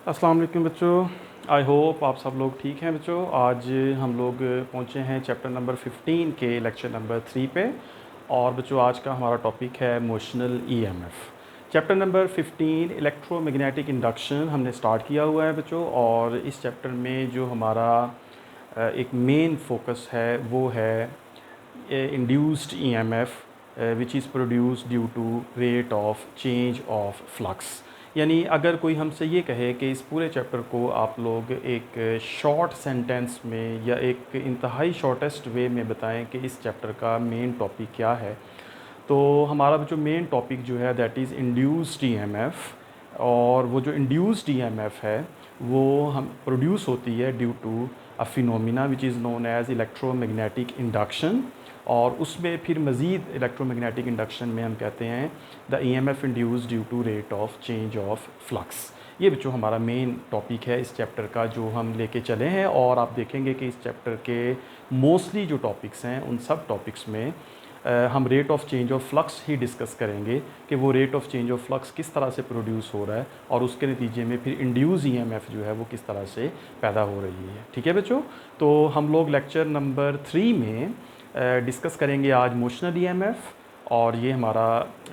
अस्सलाम वालेकुम बच्चों। आई होप आप सब लोग ठीक हैं बच्चों। आज हम लोग पहुंचे हैं चैप्टर नंबर 15 के लेक्चर नंबर 3 पे। और बच्चों आज का हमारा टॉपिक है motional EMF. Chapter number 15 electromagnetic induction हमने स्टार्ट किया हुआ है बच्चों। और इस चैप्टर में जो हमारा एक मेन फोकस है वो है induced EMF which is produced due to rate of change of flux. यानी अगर कोई हमसे ये कहे कि इस पूरे चैप्टर को आप लोग एक शॉर्ट सेंटेंस में या एक इंतहाई शॉर्टेस्ट वे में बताएं कि इस चैप्टर का मेन टॉपिक क्या है, तो हमारा जो मेन टॉपिक जो है दैट इज़ इंड्यूस्ड ईएमएफ। और वो जो इंड्यूस्ड ईएमएफ है वो हम प्रोड्यूस होती है due to a phenomena which is known as electromagnetic induction. और उसमें फिर मज़ीद इलेक्ट्रोमैग्नेटिक इंडक्शन में हम कहते हैं the EMF induced due to rate of change of flux. ये बच्चों हमारा मेन टॉपिक है इस चैप्टर का जो हम लेके चले हैं। और आप देखेंगे कि इस चैप्टर के मोस्टली जो टॉपिक्स हैं उन सब टॉपिक्स में हम rate of change of flux he discuss करेंगे कि वो rate of change of flux किस तरह से प्रोड्यूस हो रहा है और उसके नतीजे में फिर इंड्यूस ईएमएफ जो है वो किस तरह से पैदा हो रही है। ठीक है बच्चों, तो हम लोग लेक्चर नंबर 3 में डिस्कस करेंगे आज मोशनल ईएमएफ। और ये हमारा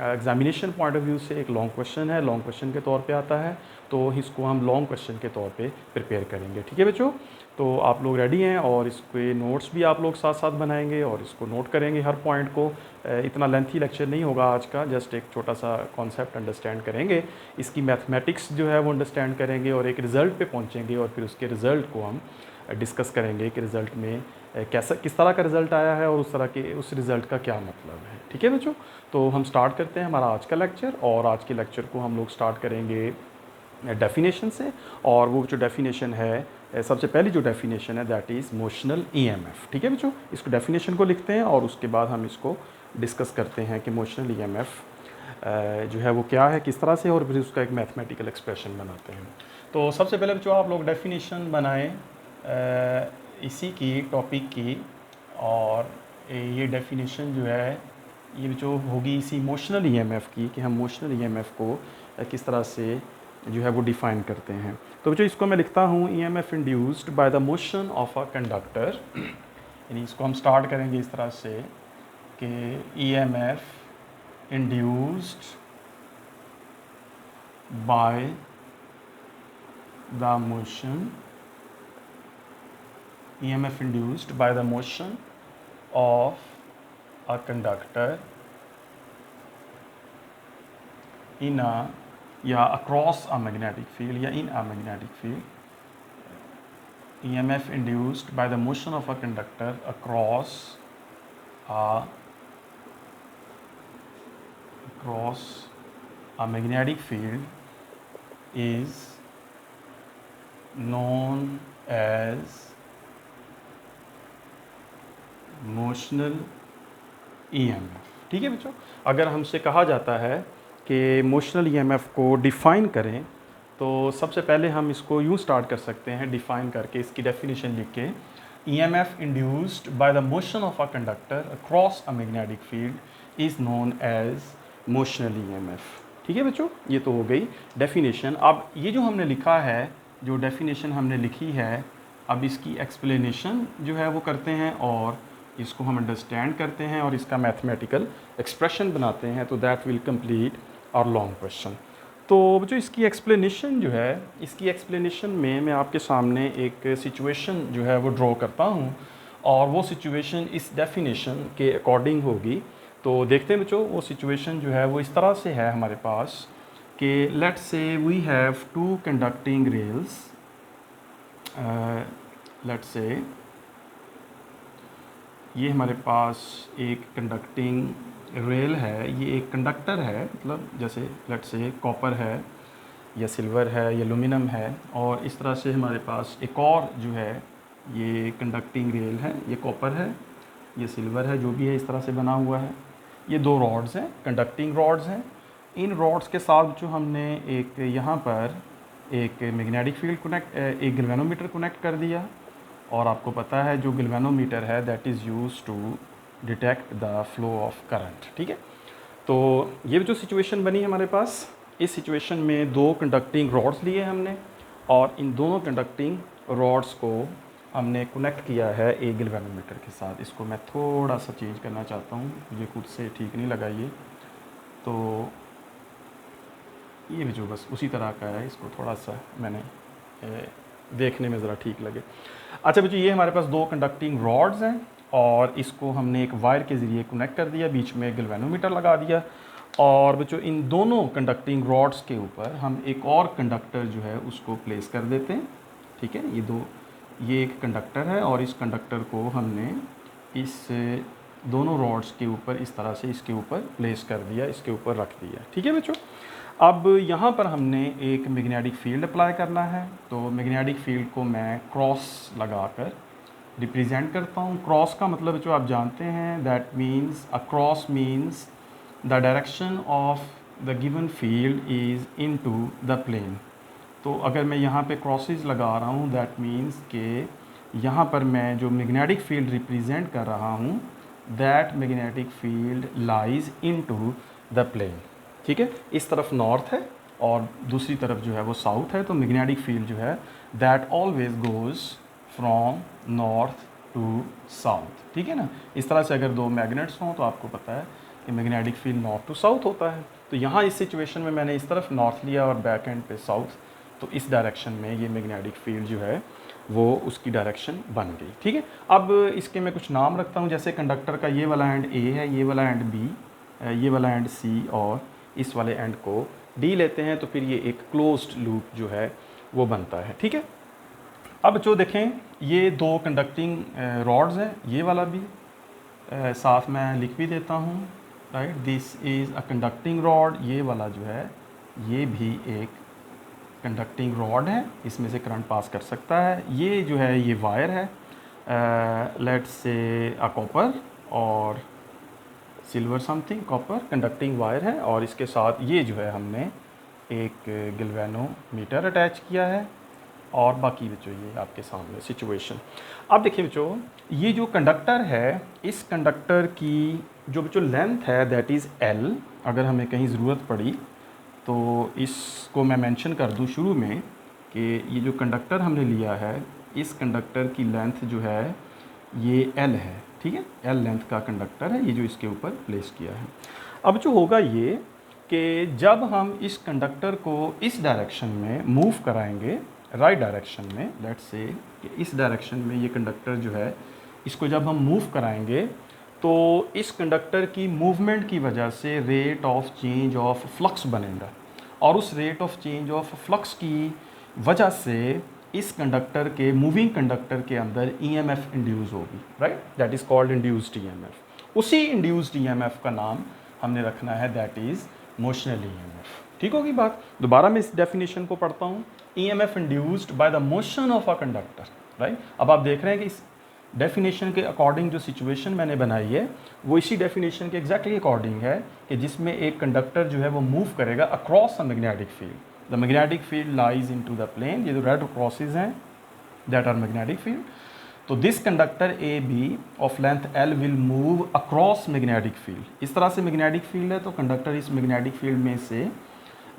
एग्जामिनेशन पॉइंट ऑफ व्यू से एक लॉन्ग क्वेश्चन है, लॉन्ग क्वेश्चन के तौर पे आता है, तो इसको हम लॉन्ग क्वेश्चन के तौर पे प्रिपेयर करेंगे। ठीक है बच्चों, तो आप लोग रेडी हैं और इसके नोट्स भी आप लोग साथ साथ बनाएंगे और इसको नोट करेंगे हर पॉइंट को। इतना लेंथी लेक्चर नहीं होगा आज का, जस्ट एक छोटा सा कॉन्सेप्ट अंडरस्टैंड करेंगे, इसकी मैथमेटिक्स जो है वो अंडरस्टैंड करेंगे और एक रिज़ल्ट पे पहुंचेंगे और फिर उसके रिज़ल्ट को हम डिस्कस करेंगे कि रिज़ल्ट में कैसा किस तरह का रिज़ल्ट आया है और उस रिज़ल्ट का क्या मतलब है। ठीक है बच्चों, तो हम स्टार्ट करते हैं हमारा आज का लेक्चर। और आज के लेक्चर को हम लोग स्टार्ट करेंगे डेफिनेशन से। और वो जो डेफिनेशन है, सबसे पहली जो डेफिनेशन है दैट इज़ मोशनल ईएमएफ। ठीक है बच्चों, इसको डेफिनेशन को लिखते हैं और उसके बाद हम इसको डिस्कस करते हैं कि मोशनल ईएमएफ जो है वो क्या है, किस तरह से, और फिर उसका एक मैथमेटिकल एक्सप्रेशन बनाते हैं। तो सबसे पहले बच्चों आप लोग डेफिनेशन बनाएं इसी की टॉपिक की। और ये डेफिनेशन जो है ये जो होगी इसी मोशनल ईएमएफ की, कि हम मोशनल ईएमएफ को किस तरह से जो है वो डिफ़ाइन करते हैं। तो बच्चों इसको मैं लिखता हूँ EMF induced by the motion of a conductor. यानी इसको हम स्टार्ट करेंगे इस तरह से कि EMF induced by the motion EMF induced by the motion of a conductor in a या across a magnetic field या in a magnetic field. EMF induced by the motion of a conductor across a magnetic field is known as motional EMF. ठीक है बच्चों, अगर हमसे कहा जाता है कि मोशनल ईएमएफ को डिफ़ाइन करें तो सबसे पहले हम इसको यूँ स्टार्ट कर सकते हैं डिफ़ाइन करके, इसकी डेफिनेशन लिख के, EMF induced by the motion of a conductor across a magnetic field is known as motional EMF. ठीक है बच्चों, ये तो हो गई डेफिनेशन। अब ये जो हमने लिखा है, जो डेफिनेशन हमने लिखी है, अब इसकी एक्सप्लेनेशन जो है वो करते हैं और इसको हम अंडरस्टैंड करते हैं और इसका मैथमेटिकल एक्सप्रेशन बनाते हैं। तो that will complete our long question. तो जो इसकी एक्सप्लेनेशन जो है, इसकी एक्सप्लेनेशन में मैं आपके सामने एक सिचुएशन जो है वो ड्रॉ करता हूँ और वो सिचुएशन इस डेफिनेशन के अकॉर्डिंग होगी। तो देखते हैं बच्चों, वो सिचुएशन जो है वो इस तरह से है हमारे पास कि let's say we have two conducting rails. Let's say ये हमारे पास एक कंडक्टिंग रेल है, ये एक कंडक्टर है, मतलब जैसे लेट्स से कॉपर है या सिल्वर है या एल्यूमिनियम है। और इस तरह से हमारे पास एक और जो है ये कंडक्टिंग रेल है, ये कॉपर है, ये सिल्वर है, जो भी है इस तरह से बना हुआ है। ये दो रॉड्स हैं, कंडक्टिंग रॉड्स हैं। इन रॉड्स के साथ जो हमने एक यहाँ पर एक मैग्नेटिक फील्ड कनेक्ट, एक गैल्वेनोमीटर कनेक्ट कर दिया। और आपको पता है जो गैल्वेनोमीटर है that is used to detect the flow of current. ठीक है, तो ये जो सिचुएशन बनी हमारे पास, इस सिचुएशन में दो कंडक्टिंग रॉड्स लिए हमने और इन दोनों कंडक्टिंग रॉड्स को हमने कनेक्ट किया है एक गैल्वेनोमीटर के साथ। इसको मैं थोड़ा सा चेंज करना चाहता हूँ, मुझे खुद से ठीक नहीं लगा ये, तो ये भी जो बस उसी तरह का है, इसको थोड़ा सा मैंने देखने में ज़रा ठीक लगे। अच्छा बच्चों, ये हमारे पास दो कंडक्टिंग रॉड्स हैं और इसको हमने एक वायर के ज़रिए कनेक्ट कर दिया, बीच में गैल्वेनोमीटर लगा दिया। और बच्चों इन दोनों कंडक्टिंग रॉड्स के ऊपर हम एक और कंडक्टर जो है उसको प्लेस कर देते हैं। ठीक है, ये एक कंडक्टर है और इस कंडक्टर को हमने इस दोनों रॉड्स के ऊपर इस तरह से इसके ऊपर प्लेस कर दिया, इसके ऊपर रख दिया। ठीक है बच्चों, अब यहाँ पर हमने एक मैग्नेटिक फील्ड अप्लाई करना है, तो मैग्नेटिक फील्ड को मैं क्रॉस लगाकर रिप्रेजेंट करता हूँ। क्रॉस का मतलब जो आप जानते हैं, that means a cross means the direction of the given field is into the plane. तो अगर मैं यहाँ पे क्रॉसेस लगा रहा हूँ, दैट मीन्स कि यहाँ पर मैं जो मैग्नेटिक फील्ड रिप्रेजेंट कर रहा हूँ, that magnetic field lies into the plane. ठीक है, इस तरफ नॉर्थ है और दूसरी तरफ जो है वो साउथ है, तो मैग्नेटिक फील्ड जो है that always goes from north to south. ठीक है ना, इस तरह से अगर दो मैग्नेट्स हों तो आपको पता है कि magnetic field north to south होता है। तो यहाँ इस सिचुएशन में मैंने इस तरफ नॉर्थ लिया और बैक एंड पे साउथ, तो इस डायरेक्शन में ये मैग्नेटिक फील्ड जो है वो उसकी डायरेक्शन बन गई। ठीक है, अब इसके मैं कुछ नाम रखता हूँ, जैसे कंडक्टर का ये वाला एंड ए है, ये वाला एंड बी, ये वाला एंड सी और इस वाले एंड को डी लेते हैं, तो फिर ये एक क्लोज्ड लूप जो है वो बनता है। ठीक है, अब जो देखें ये दो कंडक्टिंग रॉड्स हैं, ये वाला भी साथ में लिख भी देता हूँ, right, this is a conducting rod. ये वाला जो है ये भी एक कंडक्टिंग रॉड है, इसमें से करंट पास कर सकता है। ये जो है ये वायर है, लेट्स से अ कॉपर और silver something, copper conducting wire है, और इसके साथ ये जो है हमने एक गैल्वेनोमीटर अटैच किया है। और बाकी बच्चों ये आपके सामने सिचुएशन। अब देखिए बच्चों, ये जो कंडक्टर है, इस कंडक्टर की जो बच्चों लेंथ है दैट इज़ एल। अगर हमें कहीं ज़रूरत पड़ी तो इसको मैं मेंशन कर दूं शुरू में कि ये जो कंडक्टर हमने लिया है, इस कंडक्टर की लेंथ जो है ये एल है। ठीक है, एल लेंथ का कंडक्टर है ये जो इसके ऊपर प्लेस किया है। अब जो होगा ये कि जब हम इस कंडक्टर को इस डायरेक्शन में मूव कराएंगे, राइट डायरेक्शन में, लेट्स से कि इस डायरेक्शन में ये कंडक्टर जो है इसको जब हम मूव कराएंगे तो इस कंडक्टर की मूवमेंट की वजह से rate of change of flux बनेगा, और उस rate of change of flux की वजह से इस कंडक्टर के मूविंग कंडक्टर के अंदर ईएमएफ इंड्यूस होगी, right, that is called induced EMF. उसी इंड्यूस्ड ईएमएफ का नाम हमने रखना है दैट इज़ मोशनल ईएमएफ। ठीक होगी बात। दोबारा मैं इस डेफिनेशन को पढ़ता हूँ, EMF induced by the motion of a conductor, right. अब आप देख रहे हैं कि इस डेफिनेशन के अकॉर्डिंग जो सिचुएशन मैंने बनाई है वो इसी डेफिनेशन के एग्जैक्टली अकॉर्डिंग है कि जिसमें एक कंडक्टर जो है वो मूव करेगा across a magnetic field. The magnetic field lies into the plane, ये जो रेड क्रॉसेस हैं दैट आर मैग्नेटिक फील्ड। तो this conductor A B of length L will move across magnetic field. इस तरह से मैग्नेटिक फील्ड है तो conductor इस मैग्नेटिक फील्ड में से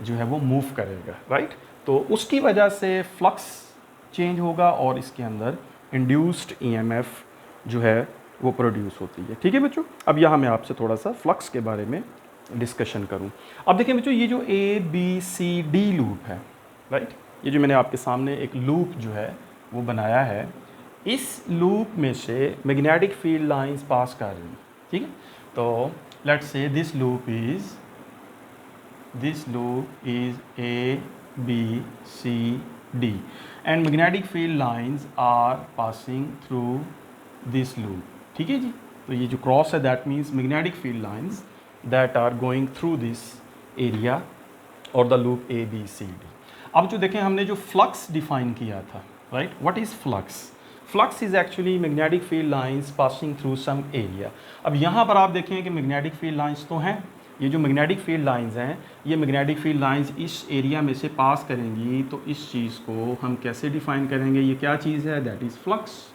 जो है वो मूव करेगा, राइट। तो उसकी वजह से फ्लक्स चेंज होगा और इसके अंदर इंड्यूस्ड ईएमएफ जो है वो प्रोड्यूस होती है। ठीक है बच्चों, अब यहाँ मैं आपसे थोड़ा सा फ्लक्स के बारे में डिस्कशन करूँ। अब देखिए बच्चों, ये जो A B C D loop है, राइट, ये जो मैंने आपके सामने एक लूप जो है वो बनाया है, इस लूप में से मैग्नेटिक फील्ड लाइंस पास कर रही हैं। ठीक है, तो let's say this loop is A B C D and magnetic field lines are passing through this loop। ठीक है जी, तो ये जो क्रॉस है that means magnetic field lines that are going through this area और the loop A B C D। अब जो देखें हमने जो फ्लक्स डिफाइन किया था, right, what is flux? Flux is actually magnetic field lines passing through some area. अब यहाँ पर आप देखें कि मैग्नेटिक फील्ड लाइंस तो हैं, ये जो मैग्नेटिक फील्ड लाइंस हैं, ये मैग्नेटिक फील्ड लाइंस इस एरिया में से पास करेंगी, तो इस चीज़ को हम कैसे डिफाइन करेंगे? ये क्या चीज़ है? That is flux,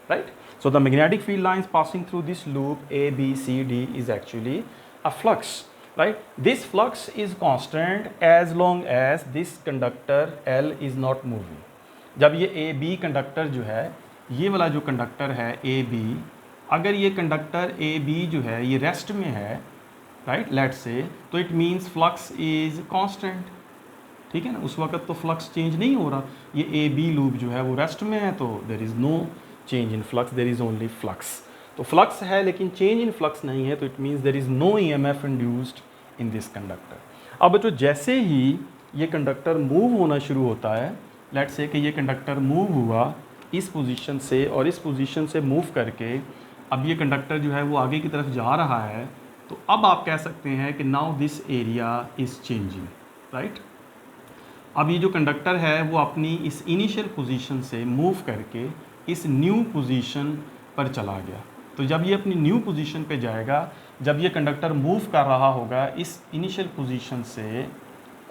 right. So the magnetic field lines passing through this loop A B C D is actually a flux. right? This flux is constant as long as this conductor L is not moving. जब ये A B conductor जो है, ये वाला जो conductor है A B, अगर ये कंडक्टर ए बी जो है ये रेस्ट में है, राइट, लेट्स से, तो it means flux is constant, ठीक है ना, उस वक्त तो फ्लक्स चेंज नहीं हो रहा। ये ए बी लूप जो है वो रेस्ट में है, तो there is no change in flux, there is only flux. तो फ्लक्स है लेकिन चेंज इन फ्लक्स नहीं है, तो it means there is no EMF induced in this conductor. अब बच्चों जैसे ही ये कंडक्टर मूव होना शुरू होता है, लेट्स से कि ये कंडक्टर मूव हुआ इस पोजीशन से और इस पोजीशन से मूव करके अब ये कंडक्टर जो है वो आगे की तरफ जा रहा है, तो अब आप कह सकते हैं कि now this area is changing, right. अब ये जो कंडक्टर है वो अपनी इस इनिशियल पोजीशन से मूव करके इस न्यू पोजीशन पर चला गया। तो जब ये अपनी न्यू पोजीशन पे जाएगा, जब ये कंडक्टर मूव कर रहा होगा इस इनिशियल पोजीशन से,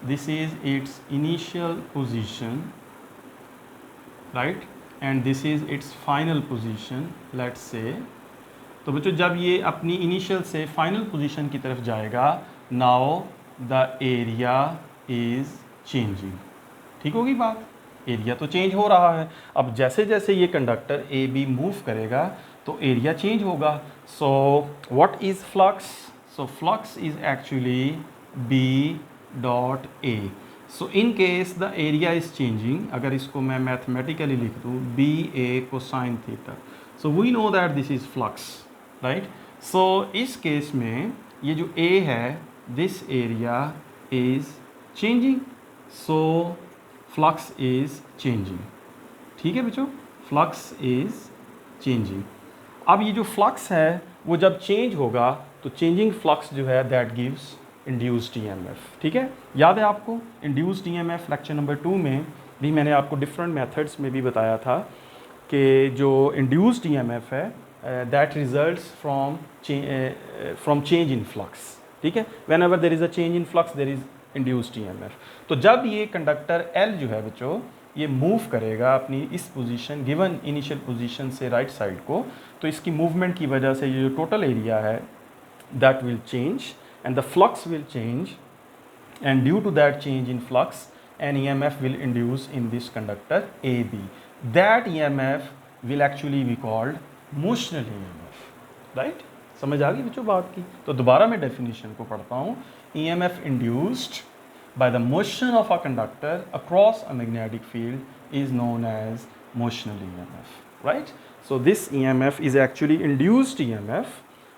this is it's initial position, right, and this is it's final position, let's say. तो बच्चों जब ये अपनी इनिशियल से फाइनल पोजीशन की तरफ जाएगा, now the area is changing, ठीक होगी बात, एरिया तो चेंज हो रहा है। अब जैसे जैसे ये कंडक्टर ए बी मूव करेगा तो एरिया चेंज होगा। So what is flux? So flux is actually B dot A. So in case the area is changing, अगर इसको मैं मैथमेटिकली लिख दूँ B A cosine theta, so we know that this is flux, right. So इस केस में ये जो ए है, this area is changing, so flux is changing, ठीक है बच्चों, फ्लक्स इज़ चेंजिंग। अब ये जो फ्लक्स है वो जब चेंज होगा तो चेंजिंग फ्लक्स जो है दैट गिव्स इंड्यूस्ड ईएमएफ, ठीक है। याद है आपको इंड्यूस्ड ईएमएफ लेक्चर नंबर 2 में भी मैंने आपको डिफरेंट मेथड्स में भी बताया था कि जो इंड्यूस्ड ईएमएफ है that results from change in flux, ठीक है। Whenever there is a change in flux there is induced EMF. तो जब ये कंडक्टर L जो है बच्चों ये मूव करेगा अपनी इस पोजीशन गिवन इनिशियल पोजीशन से राइट साइड को, तो इसकी मूवमेंट की वजह से ये जो टोटल एरिया है that will change and the flux will change, and due to that change in flux an EMF will induce in this conductor AB. That EMF will actually be called motional EMF, right? समझ आ गई बच्चों बात की? तो दोबारा मैं definition को पढ़ता हूँ। EMF induced by the motion of a conductor across a magnetic field is known as motional EMF, right? So this EMF is actually induced EMF,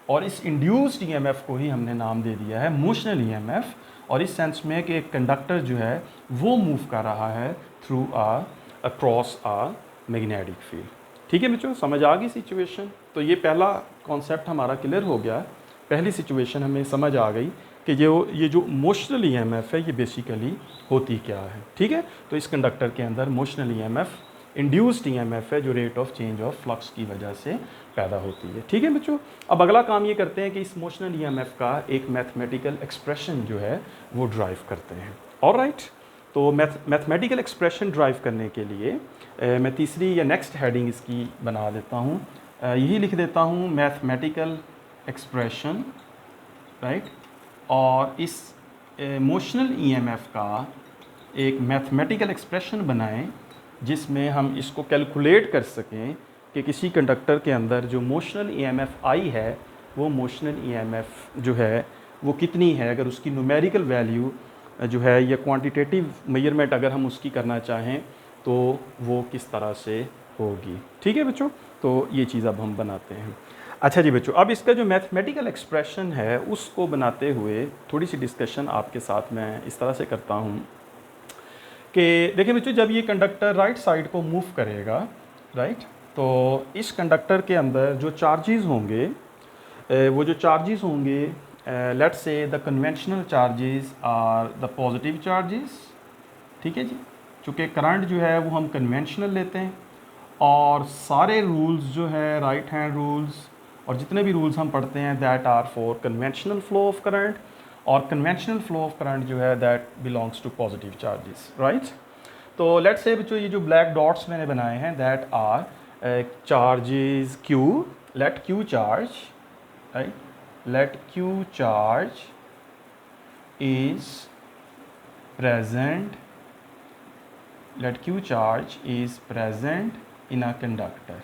और इस induced EMF को ही हमने नाम दे दिया है motional EMF, और इस सेंस में कि एक कंडक्टर जो है वो मूव कर रहा है थ्रू अक्रॉस आ मैग्नेटिक फील्ड, ठीक है बच्चों, समझ आ गई सिचुएशन। तो ये पहला कॉन्सेप्ट हमारा क्लियर हो गया, पहली सिचुएशन हमें समझ आ गई कि ये जो मोशनल ईएमएफ है ये बेसिकली होती क्या है, ठीक है। तो इस कंडक्टर के अंदर मोशनल ईएमएफ इंड्यूस्ड ईएमएफ है जो rate of change of flux की वजह से पैदा होती है, ठीक है बच्चों। अब अगला काम ये करते हैं कि इस मोशनल ईएमएफ का एक मैथमेटिकल एक्सप्रेशन जो है वो ड्राइव करते हैं, ऑलराइट। तो मैथमेटिकल एक्सप्रेशन ड्राइव करने के लिए मैं तीसरी या नेक्स्ट हेडिंग इसकी बना देता हूँ, यही लिख देता हूँ मैथमेटिकल एक्सप्रेशन, राइट। और इस मोशनल ईएमएफ का एक मैथमेटिकल एक्सप्रेशन बनाएं जिसमें हम इसको कैलकुलेट कर सकें कि किसी कंडक्टर के अंदर जो मोशनल ईएमएफ आई है वो मोशनल ईएमएफ जो है वो कितनी है, अगर उसकी न्यूमेरिकल वैल्यू जो है या क्वांटिटेटिव मेजरमेंट अगर हम उसकी करना चाहें तो वो किस तरह से होगी, ठीक है बच्चों। तो ये चीज़ अब हम बनाते हैं। अच्छा जी बच्चों, अब इसका जो मैथमेटिकल एक्सप्रेशन है उसको बनाते हुए थोड़ी सी डिस्कशन आपके साथ मैं इस तरह से करता हूँ कि देखिए बच्चों, जब ये कंडक्टर राइट साइड को मूव करेगा, राइट, तो इस कंडक्टर के अंदर जो चार्जेस होंगे वो जो चार्जेस होंगे, let's say the conventional charges are the positive charges, ठीक है जी। चूँकि करंट जो है वो हम कन्वेंशनल लेते हैं और सारे रूल्स जो है राइट हैंड रूल्स और जितने भी रूल्स हम पढ़ते हैं that are for conventional flow of current, और कन्वेंशनल फ्लो ऑफ करंट जो है that belongs to positive charges, right. तो लेट्स से बच्चों ये जो ब्लैक डॉट्स मैंने बनाए हैं that are charges Q, let Q charge, right, let Q charge is present, let q charge is present in a conductor,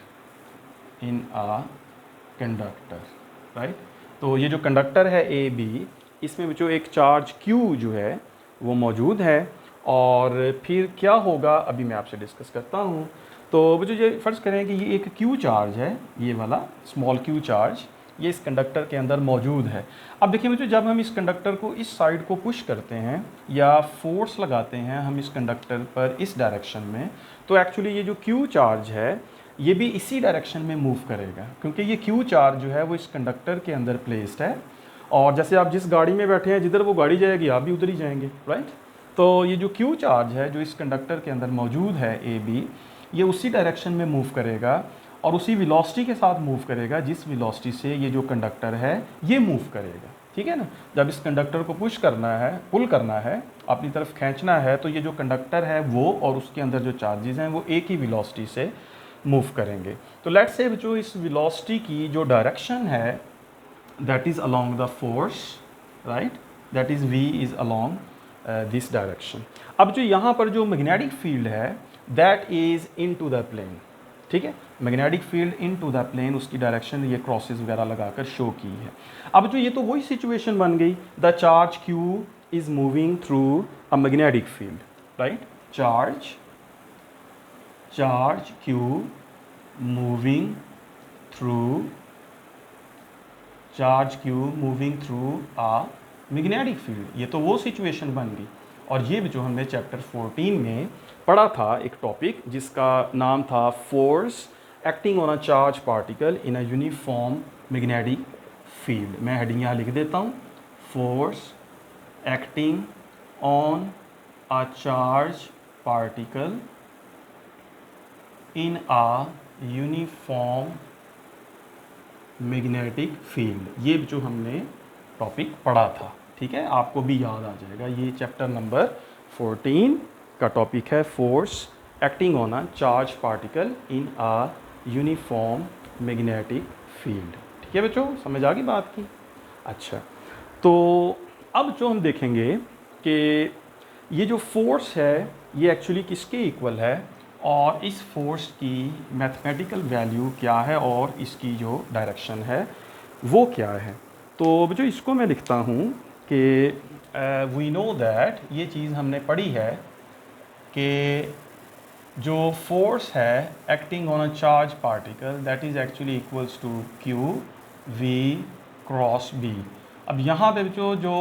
right. तो ये जो कंडक्टर है ए बी, इसमें जो एक चार्ज q जो है वो मौजूद है, और फिर क्या होगा अभी मैं आपसे डिस्कस करता हूँ। तो बच्चों ये फ़र्ज़ करें कि ये एक q चार्ज है, ये वाला स्मॉल q चार्ज, ये इस कंडक्टर के अंदर मौजूद है। अब देखिए बच्चों, जब हम इस कंडक्टर को इस साइड को पुश करते हैं या फोर्स लगाते हैं हम इस कंडक्टर पर इस डायरेक्शन में, तो एक्चुअली ये जो q चार्ज है ये भी इसी डायरेक्शन में मूव करेगा, क्योंकि ये q चार्ज जो है वो इस कंडक्टर के अंदर प्लेस्ड है। और जैसे आप जिस गाड़ी में बैठे हैं, जिधर वो गाड़ी जाएगी आप भी उधर ही जाएंगे, राइट। तो ये जो q चार्ज है जो इस कंडक्टर के अंदर मौजूद है ए बी, ये उसी डायरेक्शन में मूव करेगा और उसी वेलोसिटी के साथ मूव करेगा जिस वेलोसिटी से ये जो कंडक्टर है ये मूव करेगा, ठीक है ना। जब इस कंडक्टर को पुश करना है, पुल करना है, अपनी तरफ खींचना है, तो ये जो कंडक्टर है वो और उसके अंदर जो चार्जेस हैं वो एक ही वेलोसिटी से मूव करेंगे। तो लेट्स से जो इस वेलोसिटी की जो डायरेक्शन है that is along the force, right, that is v is along this direction. अब जो यहाँ पर जो मैग्नेटिक फील्ड है that is into the plane, ठीक है, magnetic field into the plane, उसकी डायरेक्शन ये क्रॉसेस वगैरह लगाकर शो की है। अब जो ये तो वही सिचुएशन बन गई, the charge q is moving through a magnetic field, right, charge q moving through a magnetic field, ये तो वो सिचुएशन बन गई। और ये भी जो हमने चैप्टर 14 में पढ़ा था एक टॉपिक जिसका नाम था force acting on a charge particle in a uniform magnetic field. मैं हेडिंग यहाँ लिख देता हूँ, force acting on a charge particle in a uniform magnetic field. ये जो हमने टॉपिक पढ़ा था, ठीक है, आपको भी याद आ जाएगा। ये चैप्टर नंबर 14 का टॉपिक है force acting on a charge particle in a uniform magnetic field, ठीक है बच्चों, समझ आ गई बात की। अच्छा, तो अब जो हम देखेंगे कि ये जो फोर्स है ये एक्चुअली किसके इक्वल है और इस फोर्स की मैथमेटिकल वैल्यू क्या है और इसकी जो डायरेक्शन है वो क्या है। तो जो इसको मैं लिखता हूँ कि वी नो दैट, ये चीज़ हमने पढ़ी है कि जो फोर्स है acting on a charge particle that is actually equals to q v cross B. अब यहाँ पे जो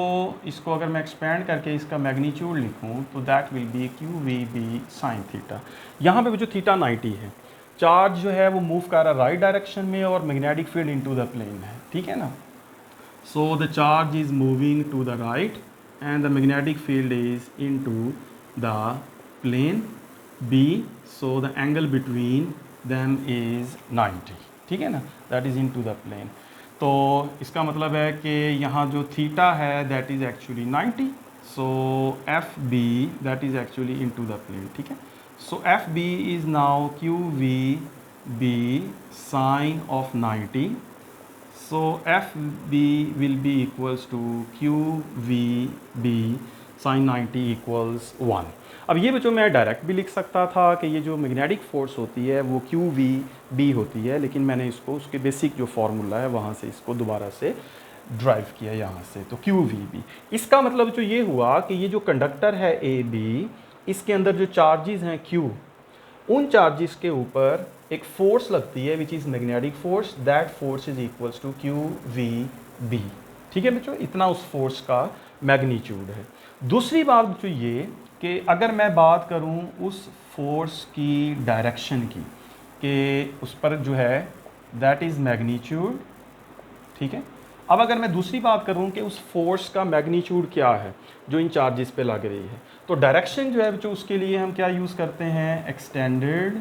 इसको अगर मैं एक्सपेंड करके इसका मैग्नीट्यूड लिखूँ तो that will be q v B sine theta. यहाँ पे जो थीटा 90 है, चार्ज जो है वो मूव कर रहा है राइट डायरेक्शन में और magnetic field into the plane है, ठीक है ना। So the charge is moving to the right and the magnetic field is into the plane B, so the angle between them is 90, ठीक है ना, that is into the plane. तो इसका मतलब है कि यहाँ जो थीटा है that is actually 90, so F B that is actually into the plane, ठीक है। सो F B is now q v B sine of 90, so F B will be equals to q v B sine 90 equals 1। अब ये बच्चों मैं direct भी लिख सकता था कि ये जो मैग्नेटिक फोर्स होती है वो क्यू वी बी होती है, लेकिन मैंने इसको उसके बेसिक जो फार्मूला है वहाँ से इसको दोबारा से ड्राइव किया यहाँ से, तो क्यू वी बी। इसका मतलब जो ये हुआ कि ये जो कंडक्टर है ए बी, इसके अंदर जो चार्जेस हैं क्यू, उन चार्जेस के ऊपर एक फोर्स लगती है which is magnetic force, that force is equals to q v B, ठीक है बच्चों, इतना उस फोर्स का मैग्नीट्यूड है। दूसरी बात बच्चों ये कि अगर मैं बात करूं उस फोर्स की डायरेक्शन की, कि उस पर जो है दैट इज़ मैग्नीट्यूड, ठीक है। अब अगर मैं दूसरी बात करूं कि उस फोर्स का मैग्नीट्यूड क्या है जो इन चार्जेस पे लग रही है, तो डायरेक्शन जो है बच्चों उसके लिए हम क्या यूज़ करते हैं, extended,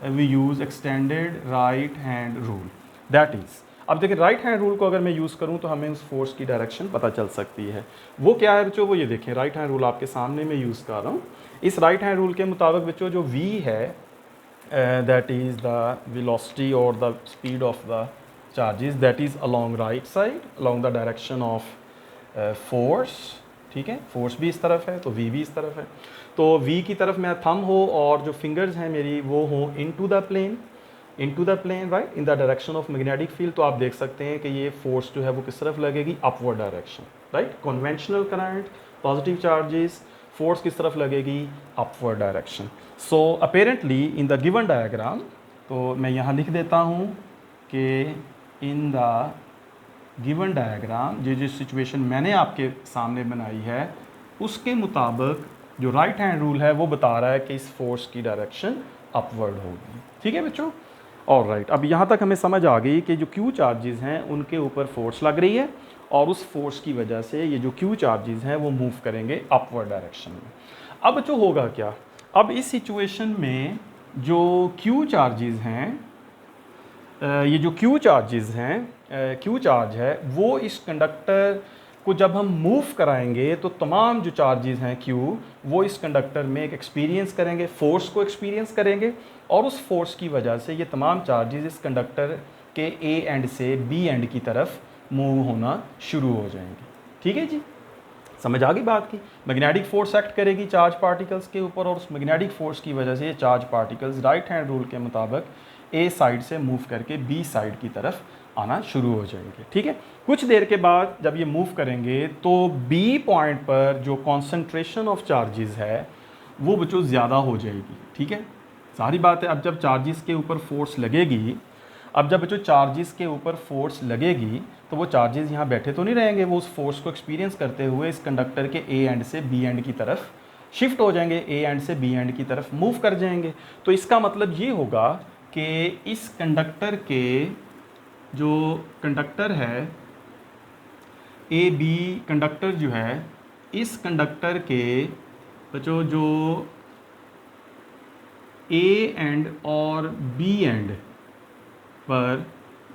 we use extended right hand rule, that is. अब देखिए राइट हैंड रूल को अगर मैं यूज़ करूं तो हमें उस फोर्स की डायरेक्शन पता चल सकती है। वो क्या है बच्चों, वो ये देखें, राइट हैंड रूल आपके सामने मैं यूज़ कर रहा हूँ। इस राइट हैंड रूल के मुताबिक बच्चों जो v है दैट इज़ द वेलोसिटी और the speed of the charges that is along right side, along the direction of force, ठीक है, फोर्स भी इस तरफ है तो V भी इस तरफ है। तो V की तरफ मेरा थंब हो और जो फिंगर्स हैं मेरी वो हो into the plane right, in the direction of magnetic field. तो आप देख सकते हैं कि ये फोर्स जो है वो किस तरफ लगेगी, upward direction right. Conventional current, positive charges, force किस तरफ लगेगी, upward direction. So apparently in the given diagram, तो मैं यहाँ लिख देता हूँ कि इन द गिवन डायग्राम, जो सिचुएशन मैंने आपके सामने बनाई है उसके मुताबिक जो राइट हैंड रूल है वो बता रहा है कि इस फोर्स की डायरेक्शन अपवर्ड होगी। ठीक है बच्चों, और राइट, अब यहाँ तक हमें समझ आ गई कि जो क्यू चार्जेस हैं उनके ऊपर फोर्स लग रही है और उस फोर्स की वजह से ये जो क्यू चार्जेस हैं वो मूव करेंगे अपवर्ड डायरेक्शन में। अब जो होगा क्या, अब इस सिचुएशन में जो क्यू चार्जेस हैं, ये जो क्यू चार्जेस हैं, क्यू चार्ज है वो इस कंडक्टर को जब हम मूव कराएंगे तो तमाम जो चार्जेस हैं क्यू वो इस कंडक्टर में एक एक्सपीरियंस करेंगे, फोर्स को एक्सपीरियंस करेंगे और उस फोर्स की वजह से ये तमाम चार्जेस इस कंडक्टर के ए एंड से बी एंड की तरफ मूव होना शुरू हो जाएंगे। ठीक है जी, समझ आ गई बात की। मैग्नेटिक फोर्स एक्ट करेगी चार्ज पार्टिकल्स के ऊपर और उस मैग्नेटिक फोर्स की वजह से ये charge particles right hand rule के मुताबिक ए साइड से मूव करके बी साइड की तरफ आना शुरू हो जाएंगे। ठीक है, कुछ देर के बाद जब ये मूव करेंगे तो बी पॉइंट पर जो कॉन्सेंट्रेशन ऑफ चार्जेस है वो बच्चों ज़्यादा हो जाएगी। ठीक है, सारी बात है। अब जब चार्जेस के ऊपर फोर्स लगेगी, अब जब बच्चों चार्जेस के ऊपर फोर्स लगेगी तो वो चार्जेस यहाँ बैठे तो नहीं रहेंगे, वो उस फोर्स को एक्सपीरियंस करते हुए इस कंडक्टर के ए एंड से बी एंड की तरफ शिफ्ट हो जाएंगे, ए एंड से बी एंड की तरफ मूव कर जाएंगे। तो इसका मतलब ये होगा कि इस कंडक्टर के जो कंडक्टर है ए बी कंडक्टर जो है, इस कंडक्टर के बच्चों जो ए एंड और बी एंड पर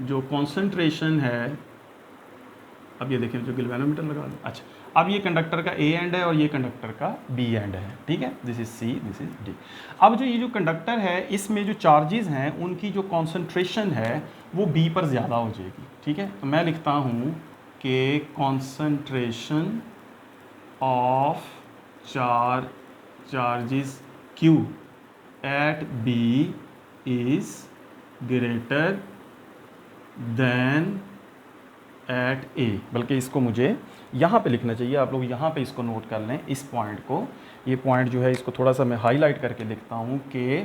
जो कॉन्सेंट्रेशन है, अब ये देखिए जो गिल्वेनोमीटर लगा दें, अच्छा अब ये कंडक्टर का ए एंड है और ये कंडक्टर का बी एंड है। ठीक है, this is C, this is D. अब जो ये जो कंडक्टर है इसमें जो चार्जेस हैं उनकी जो कॉन्सेंट्रेशन है वो बी पर ज़्यादा हो जाएगी। ठीक है, तो मैं लिखता हूँ कि concentration of charges Q at B is greater than at A, बल्कि इसको मुझे यहाँ पे लिखना चाहिए, आप लोग यहाँ पे इसको नोट कर लें, इस पॉइंट को, ये पॉइंट जो है इसको थोड़ा सा मैं हाईलाइट करके लिखता हूँ कि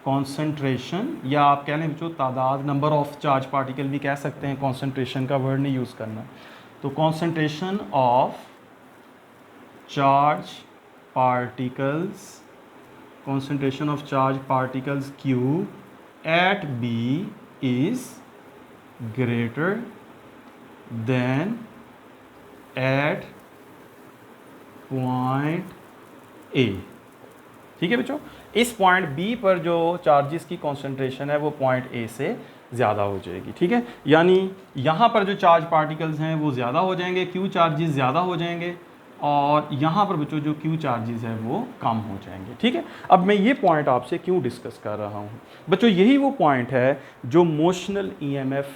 कॉन्सेंट्रेशन, या आप कह लें बच्चों तादाद, नंबर ऑफ चार्ज पार्टिकल भी कह सकते हैं, कॉन्सेंट्रेशन का वर्ड नहीं यूज़ करना। तो concentration of charge particles, concentration of charge particles Q at B is greater than at point A। ठीक है बच्चों, इस पॉइंट B पर जो चार्जेस की कॉन्सेंट्रेशन है वो पॉइंट A से ज़्यादा हो जाएगी। ठीक है, यानी यहाँ पर जो चार्ज पार्टिकल्स हैं वो ज़्यादा हो जाएंगे, Q चार्जेस ज़्यादा हो जाएंगे और यहाँ पर बच्चों जो क्यू चार्जेस है वो कम हो जाएंगे। ठीक है, अब मैं ये पॉइंट आपसे क्यों डिस्कस कर रहा हूँ बच्चों, यही वो पॉइंट है जो मोशनल ईएमएफ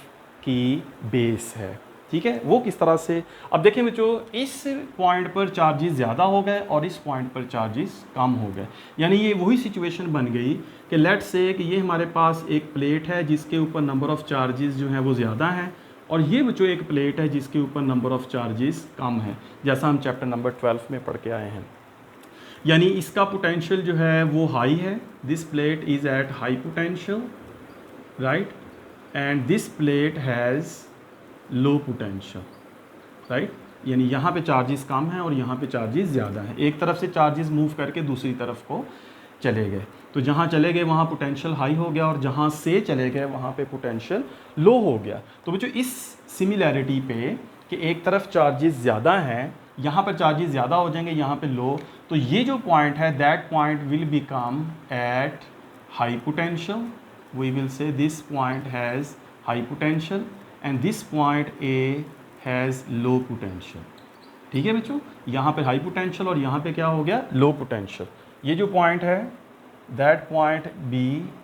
की बेस है। ठीक है, वो किस तरह से, अब देखें बच्चों, इस पॉइंट पर चार्जेस ज़्यादा हो गए और इस पॉइंट पर चार्जेस कम हो गए, यानी ये वही सिचुएशन बन गई कि लेट्स से कि ये हमारे पास एक प्लेट है जिसके ऊपर नंबर ऑफ़ चार्जेस जो हैं वो ज़्यादा हैं और ये बच्चों एक प्लेट है जिसके ऊपर नंबर ऑफ़ चार्जेस कम है, जैसा हम चैप्टर नंबर 12 में पढ़ के आए हैं। यानी इसका पोटेंशियल जो है वो हाई है, this plate is eight high potential right, and this plate has low potential right, यानी यहाँ पे चार्जेस कम हैं और यहाँ पे चार्जेस ज़्यादा हैं। एक तरफ से चार्जेस मूव करके दूसरी तरफ को चले गए, तो जहाँ चले गए वहाँ पोटेंशियल हाई हो गया और जहाँ से चले गए वहाँ पे पोटेंशियल लो हो गया। तो बच्चों इस सिमिलैरिटी पे कि एक तरफ चार्जेस ज़्यादा हैं, यहाँ पर चार्जेस ज़्यादा हो जाएंगे, यहाँ पे लो, तो ये जो पॉइंट है that point will become at high potential, we will say this point has high potential and this point A has low potential. ठीक है बच्चों, यहाँ पे हाई पोटेंशियल और यहाँ पे क्या हो गया, लो पोटेंशियल। ये जो पॉइंट है that point B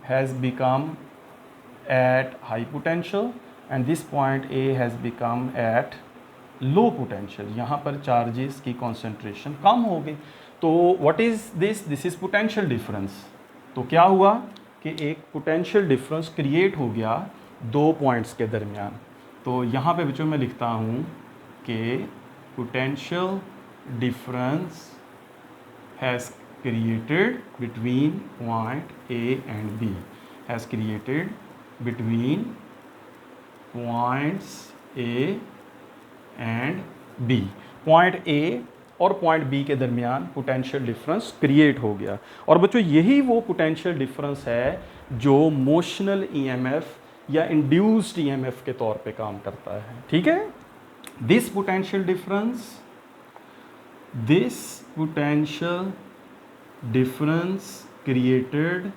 has become at high potential and this point A has become at low potential, यहाँ पर चार्जेस की कॉन्सेंट्रेशन कम हो गई। तो what is this is potential difference. तो क्या हुआ कि एक पोटेंशियल डिफरेंस क्रिएट हो गया दो पॉइंट्स के दरमियान। तो यहाँ पे बच्चों मैं लिखता हूँ कि potential difference has created between point A and B, has created between points A and B। Point A और पॉइंट B के दरमियान पोटेंशियल डिफरेंस क्रिएट हो गया। और बच्चों यही वो पोटेंशियल डिफरेंस है जो मोशनल ईएमएफ या इंड्यूस्ड ईएमएफ के तौर पे काम करता है। ठीक है, this potential difference created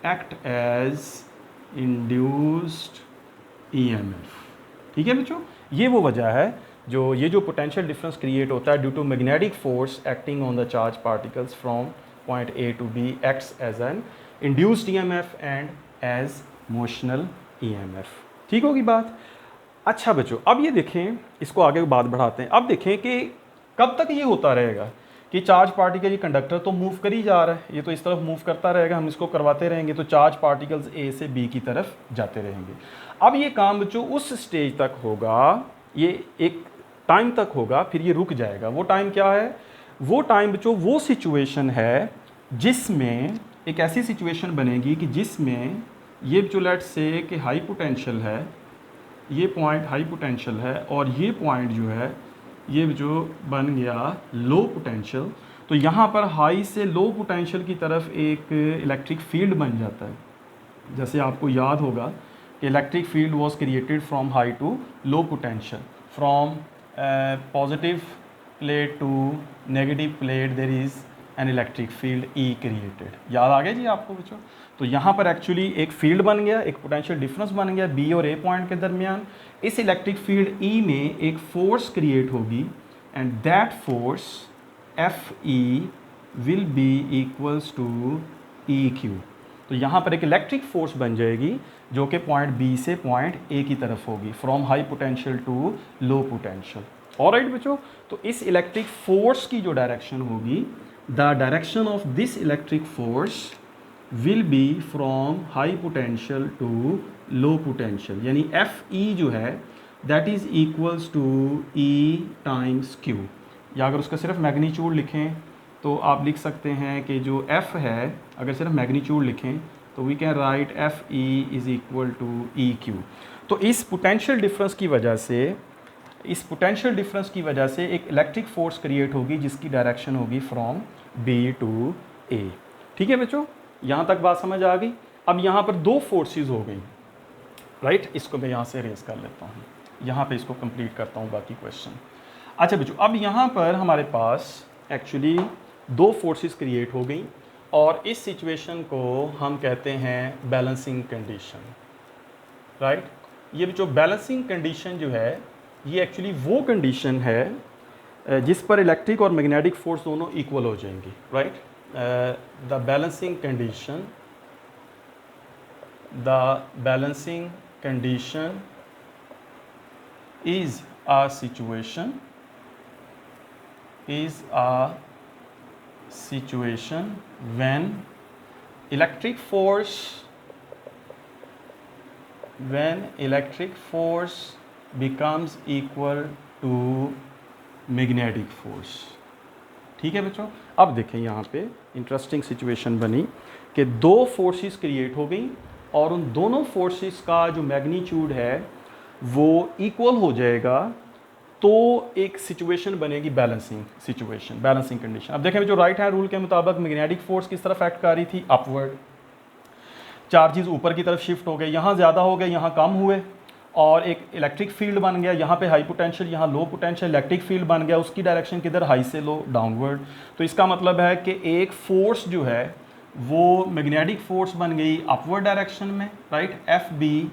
act as induced EMF। ठीक है बच्चों, ये वो वजह है जो ये जो पोटेंशियल डिफरेंस क्रिएट होता है due to magnetic force acting on the charge particles from point A to B acts as an induced EMF and as motional EMF। ठीक होगी बात। अच्छा बच्चों, अब ये देखें, इसको आगे बात बढ़ाते हैं। अब देखें कि कब तक ये होता रहेगा कि चार्ज पार्टिकल, ये कंडक्टर तो मूव कर ही जा रहा है, ये तो इस तरफ मूव करता रहेगा, हम इसको करवाते रहेंगे तो चार्ज पार्टिकल्स A से B की तरफ जाते रहेंगे। अब ये काम बच्चों उस स्टेज तक होगा, ये एक टाइम तक होगा, फिर ये रुक जाएगा। वो टाइम क्या है? वो टाइम बच्चों वो सिचुएशन है जिसमें एक ऐसी सिचुएशन बनेगी कि जिसमें ये बच्चों लेट्स से कि हाई पोटेंशियल है, ये पॉइंट हाई पोटेंशियल है और ये पॉइंट जो है ये जो बन गया लो पोटेंशियल। तो यहाँ पर हाई से लो पोटेंशियल की तरफ एक इलेक्ट्रिक फील्ड बन जाता है। जैसे आपको याद होगा कि electric field was created from high to low potential, from positive plate to negative plate there is an electric field E created. याद आ गया जी आपको बच्चों? तो यहाँ पर एक्चुअली एक फील्ड बन गया, एक पोटेंशियल डिफरेंस बन गया B और A पॉइंट के दरमियान। इस इलेक्ट्रिक फील्ड E में एक फोर्स क्रिएट होगी and that force FE will be equals to EQ। तो यहाँ पर एक इलेक्ट्रिक फोर्स बन जाएगी जो कि पॉइंट B से पॉइंट A की तरफ होगी, from high potential to low potential. Alright बच्चों, तो इस इलेक्ट्रिक फोर्स की जो डायरेक्शन होगी, the direction of this electric force will be from high potential to low potential, यानी FE जो है that is equals to E times Q। या अगर उसका सिर्फ मैग्नीट्यूड लिखें तो आप लिख सकते हैं कि जो F है, अगर सिर्फ मैग्नीट्यूड लिखें तो we can write FE is equal to EQ। तो इस पोटेंशियल डिफरेंस की वजह से एक इलेक्ट्रिक फोर्स क्रिएट होगी जिसकी डायरेक्शन होगी फ्रॉम B टू A। ठीक है बच्चों, यहाँ तक बात समझ आ गई। अब यहाँ पर दो फोर्सेस हो गई, राइट। इसको मैं यहाँ से अरेज कर लेता हूँ, यहाँ पे इसको कंप्लीट करता हूँ बाकी क्वेश्चन। अच्छा बच्चों, अब यहाँ पर हमारे पास एक्चुअली दो फोर्सेस क्रिएट हो गई और इस सिचुएशन को हम कहते हैं बैलेंसिंग कंडीशन, राइट। ये बच्चों बैलेंसिंग कंडीशन जो है ये एक्चुअली वो कंडीशन है जिस पर इलेक्ट्रिक और मैग्नेटिक फोर्स दोनों इक्वल हो जाएंगी, right. The balancing condition is a situation when electric force becomes equal to magnetic force। ठीक है बच्चों, अब देखें यहाँ पे इंटरेस्टिंग सिचुएशन बनी कि दो फोर्सेस क्रिएट हो गई और उन दोनों फोर्सेस का जो मैग्नीट्यूड है वो इक्वल हो जाएगा, तो एक सिचुएशन बनेगी बैलेंसिंग कंडीशन। अब देखें जो राइट हैंड रूल के मुताबिक मैग्नेटिक फोर्स किस तरफ एक्ट कर रही थी, अपवर्ड। चार्जेस ऊपर की तरफ शिफ्ट हो गए, यहाँ ज़्यादा हो गए, यहाँ कम हुए और एक इलेक्ट्रिक फील्ड बन गया, यहाँ पे हाई पोटेंशियल, यहाँ लो पोटेंशियल, इलेक्ट्रिक फील्ड बन गया, उसकी डायरेक्शन किधर, हाई से लो, डाउनवर्ड। तो इसका मतलब है कि एक फोर्स जो है वो मैग्नेटिक फोर्स बन गई अपवर्ड डायरेक्शन में, right. FB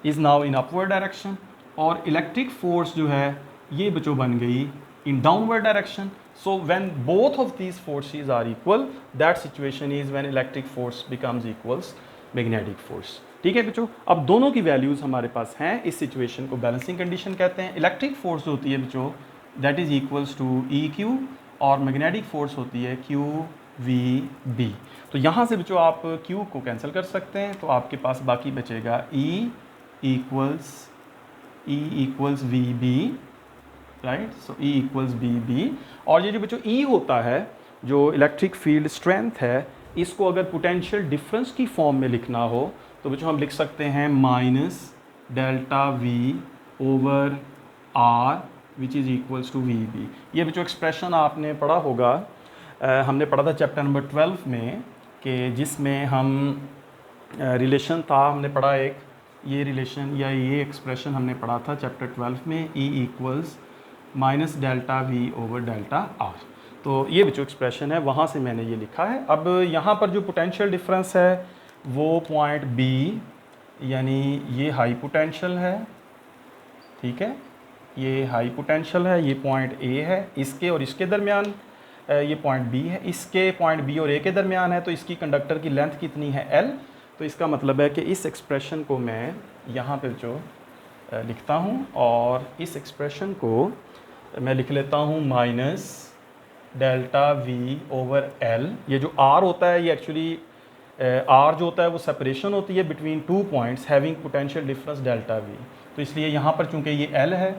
is now in upward direction और इलेक्ट्रिक फोर्स जो है ये बच्चों बन गई in downward direction. So when both of these forces are equal, that situation is when electric force becomes equals magnetic force. ठीक है बच्चों, अब दोनों की वैल्यूज़ हमारे पास हैं, इस सिचुएशन को बैलेंसिंग कंडीशन कहते हैं। इलेक्ट्रिक फोर्स होती है बच्चों that is equals to E q, और मैग्नेटिक फोर्स होती है क्यू वी बी। तो यहाँ से बच्चों आप क्यू को कैंसिल कर सकते हैं, तो आपके पास बाकी बचेगा E equals V B, right. So E equals B B. और ये जो बच्चों ई होता है, जो इलेक्ट्रिक फील्ड स्ट्रेंथ है, इसको अगर पोटेंशियल डिफरेंस की फॉर्म में लिखना हो तो बच्चों हम लिख सकते हैं minus delta V over R which is equals to V B. ये बच्चों एक्सप्रेशन आपने पढ़ा होगा, हमने पढ़ा था चैप्टर नंबर 12 में, कि जिसमें हम रिलेशन था, हमने पढ़ा एक ये रिलेशन या ये एक्सप्रेशन हमने पढ़ा था चैप्टर 12 में, E equals minus delta V over delta R. तो ये बच्चों एक्सप्रेशन है, वहाँ से मैंने ये लिखा है। अब यहाँ पर जो पोटेंशियल डिफरेंस है वो पॉइंट बी, यानी ये हाई पोटेंशियल है, ठीक है, ये हाई पोटेंशियल है, ये पॉइंट ए है, इसके और इसके दरमियान ये पॉइंट बी है, इसके पॉइंट बी और ए के दरमियान है, तो इसकी कंडक्टर की लेंथ कितनी है एल। तो इसका मतलब है कि इस एक्सप्रेशन को मैं यहाँ पर जो लिखता हूँ, और इस एक्सप्रेशन को मैं लिख लेता हूँ minus delta V over L. ये जो आर होता है, ये एक्चुअली आर जो होता है वो सेपरेशन होती है between two points having potential difference delta we. तो इसलिए यहाँ पर चूँकि ये एल है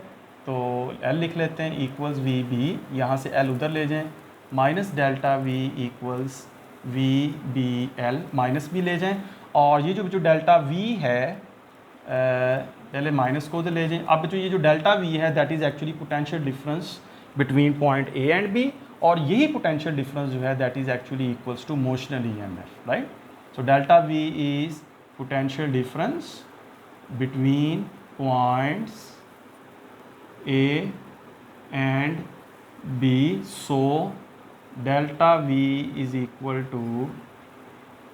तो एल लिख लेते हैं इक्वल्स वी बी, यहाँ से एल उधर ले जाएं, minus delta V equals V B L, minus भी ले जाएं, और ये जो डेल्टा वी है पहले माइनस को उधर ले जाएं। अब जो ये जो डेल्टा वी है that is actually potential difference between point A and B, और यही पोटेंशियल डिफरेंस जो है that is actually equals to motional EMF, right. So delta V is potential difference between points A and B, so delta V is equal to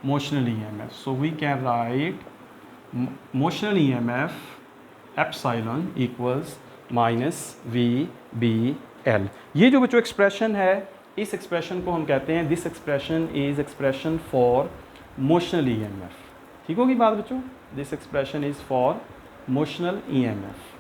motional EMF. So we can write motional EMF epsilon equals minus VBL। ये जो बच्चों expression है, इस expression को हम कहते हैं this expression is expression for motional EMF। ठीक होगी बात बच्चों, this expression is for motional EMF।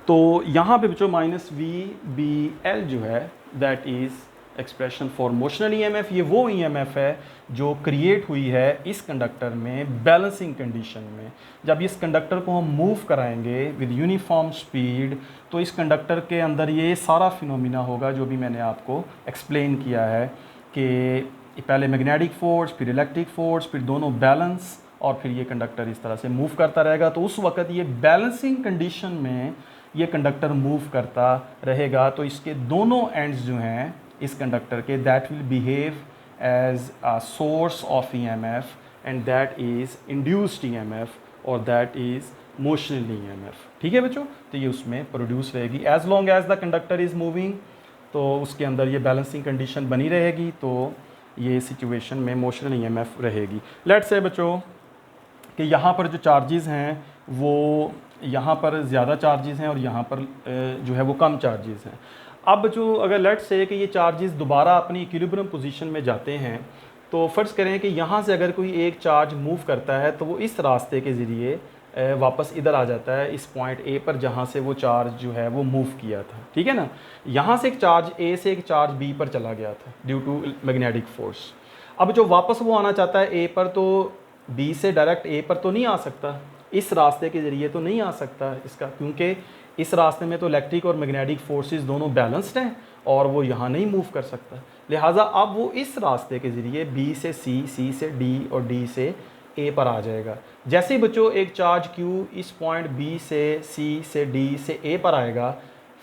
तो यहाँ पे बच्चों माइनस VBL जो है that is expression for motional EMF। ये वो EMF है जो क्रिएट हुई है इस कंडक्टर में बैलेंसिंग कंडीशन में। जब इस कंडक्टर को हम मूव कराएंगे विद यूनिफॉर्म स्पीड, तो इस कंडक्टर के अंदर ये सारा फिनोमिना होगा जो भी मैंने आपको एक्सप्लेन किया है, कि पहले मैग्नेटिक फोर्स, फिर इलेक्ट्रिक फोर्स, फिर दोनों बैलेंस, और फिर ये कंडक्टर इस तरह से मूव करता रहेगा। तो उस वक्त ये बैलेंसिंग कंडीशन में ये कंडक्टर मूव करता रहेगा, तो इसके दोनों एंड्स जो हैं इस कंडक्टर के that will behave as a source of EMF, and that is induced EMF, और दैट इज़ मोशनल EMF। ठीक है बच्चों, तो ये उसमें प्रोड्यूस रहेगी as long as the conductor is moving, तो उसके अंदर ये बैलेंसिंग कंडीशन बनी रहेगी, तो ये सिचुएशन में मोशनल EMF रहेगी। लेट्स से बच्चों कि यहाँ पर जो चार्जेस हैं वो यहाँ पर ज़्यादा चार्जेस हैं और यहाँ पर जो है वो कम चार्जेस हैं। अब जो अगर लेट्स से कि ये चार्जेस दोबारा अपनी इक्विलिब्रियम पोजीशन में जाते हैं, तो फ़र्ज़ करें कि यहाँ से अगर कोई एक चार्ज मूव करता है तो वो इस रास्ते के ज़रिए वापस इधर आ जाता है, इस पॉइंट ए पर जहाँ से वो चार्ज जो है वो मूव किया था। ठीक है ना, यहाँ से एक चार्ज ए से एक चार्ज बी पर चला गया था ड्यू टू मैग्नेटिक फोर्स। अब जो वापस वो आना चाहता है ए पर, तो बी से डायरेक्ट ए पर तो नहीं आ सकता, इस रास्ते के ज़रिए तो नहीं आ सकता इसका, क्योंकि इस रास्ते में तो इलेक्ट्रिक और मैग्नेटिक फोर्सेस दोनों बैलेंस्ड हैं और वो यहाँ नहीं मूव कर सकता। लिहाजा अब वो इस रास्ते के ज़रिए बी से सी, सी से डी और डी से ए पर आ जाएगा। जैसे ही बच्चों एक चार्ज क्यू इस पॉइंट बी से सी से डी से ए पर आएगा,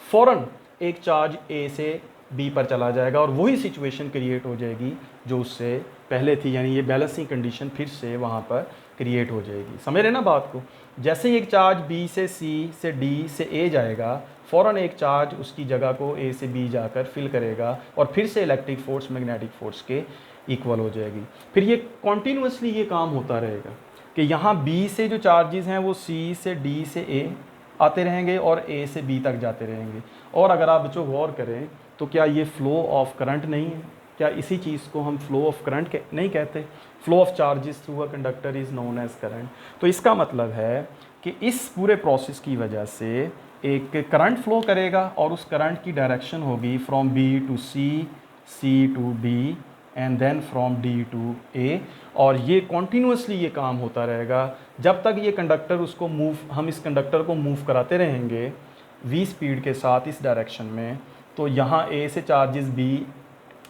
फ़ौरन एक चार्ज ए से बी पर चला जाएगा, और वही सिचुएशन क्रिएट हो जाएगी जो उससे पहले थी, यानी ये बैलेंसिंग कंडीशन फिर से वहाँ पर क्रिएट हो जाएगी। समझ रहे ना बात को। जैसे ही एक चार्ज बी से सी से डी से ए जाएगा, फ़ौरन एक चार्ज उसकी जगह को ए से बी जाकर फिल करेगा, और फिर से इलेक्ट्रिक फोर्स मैग्नेटिक फोर्स के इक्वल हो जाएगी। फिर ये कॉन्टीन्यूसली ये काम होता रहेगा कि यहाँ बी से जो चार्जेस हैं वो सी से डी से ए आते रहेंगे और ए से बी तक जाते रहेंगे। और अगर आप बच्चों गौर करें तो क्या ये फ़्लो ऑफ करंट नहीं है? क्या इसी चीज़ को हम फ्लो ऑफ करंट नहीं कहते? Flow of charges through a conductor is known as current. तो इसका मतलब है कि इस पूरे प्रोसेस की वजह से एक करंट फ्लो करेगा और उस करंट की डायरेक्शन होगी from B to C, C to D and then from D to A, और ये कॉन्टीन्यूसली ये काम होता रहेगा जब तक ये कंडक्टर उसको हम इस कंडक्टर को मूव कराते रहेंगे v स्पीड के साथ इस डायरेक्शन में। तो यहाँ a से चार्जेस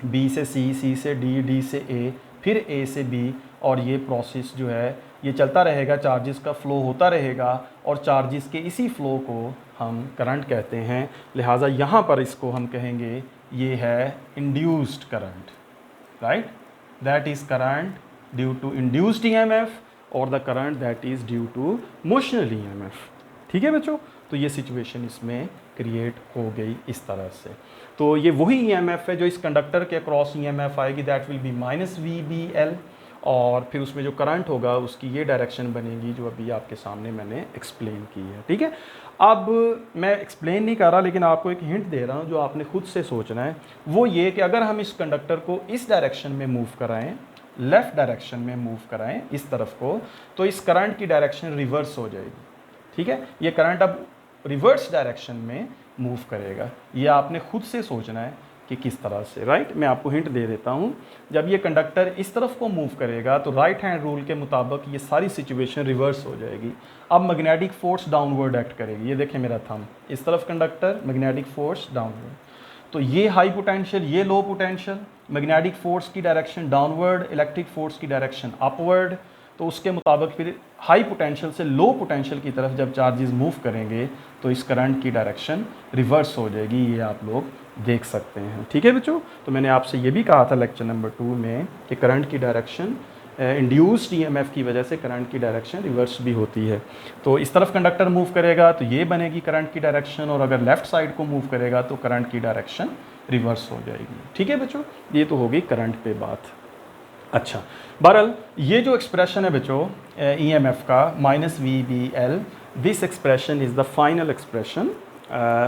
b से c से d से a, फिर a से b, और ये प्रोसेस जो है ये चलता रहेगा, चार्जेस का फ्लो होता रहेगा और चार्जेस के इसी फ्लो को हम करंट कहते हैं। लिहाजा यहाँ पर इसको हम कहेंगे ये है induced current, right? That is current due to induced EMF और the current that is due to motional EMF. ठीक है बच्चों, तो ये सिचुएशन इसमें क्रिएट हो गई इस तरह से। तो ये वही ईएमएफ है जो इस कंडक्टर के अक्रॉस ईएमएफ आएगी, that will be minus V B L, और फिर उसमें जो करंट होगा उसकी ये डायरेक्शन बनेगी जो अभी आपके सामने मैंने एक्सप्लेन की है। ठीक है, अब मैं एक्सप्लेन नहीं कर रहा लेकिन आपको एक हिंट दे रहा हूँ जो आपने खुद से सोचना है, वो ये कि अगर हम इस कंडक्टर को इस डायरेक्शन में मूव कराएं, लेफ़्ट डायरेक्शन में मूव कराएं इस तरफ को, तो इस करंट की डायरेक्शन रिवर्स हो जाएगी। ठीक है, ये करंट अब रिवर्स डायरेक्शन में मूव करेगा। ये आपने खुद से सोचना है कि किस तरह से, राइट? मैं आपको हिंट दे देता हूँ। जब ये कंडक्टर इस तरफ को मूव करेगा तो राइट हैंड रूल के मुताबिक ये सारी सिचुएशन रिवर्स हो जाएगी। अब मैग्नेटिक फोर्स डाउनवर्ड एक्ट करेगी। ये देखें मेरा थंब, इस तरफ कंडक्टर, मैग्नेटिक फोर्स डाउनवर्ड, तो ये हाई पोटेंशियल, ये लो पोटेंशियल, मैग्नेटिक फोर्स की डायरेक्शन डाउनवर्ड, इलेक्ट्रिक फोर्स की डायरेक्शन अपवर्ड। तो उसके मुताबिक फिर हाई पोटेंशियल से लो पोटेंशियल की तरफ जब चार्जेस मूव करेंगे तो इस करंट की डायरेक्शन रिवर्स हो जाएगी। ये आप लोग देख सकते हैं। ठीक है बच्चों, तो मैंने आपसे ये भी कहा था लेक्चर नंबर 2 में कि करंट की डायरेक्शन इंड्यूस्ड ईएमएफ की वजह से करंट की डायरेक्शन रिवर्स भी होती है। तो इस तरफ कंडक्टर मूव करेगा तो ये बनेगी करंट की डायरेक्शन, और अगर लेफ़्ट साइड को मूव करेगा तो करंट की डायरेक्शन रिवर्स हो जाएगी। ठीक है बच्चों, ये तो होगी करंट पे बात। अच्छा, बहरहाल ये जो एक्सप्रेशन है बच्चों ईएमएफ का minus V B L, this expression is the final expression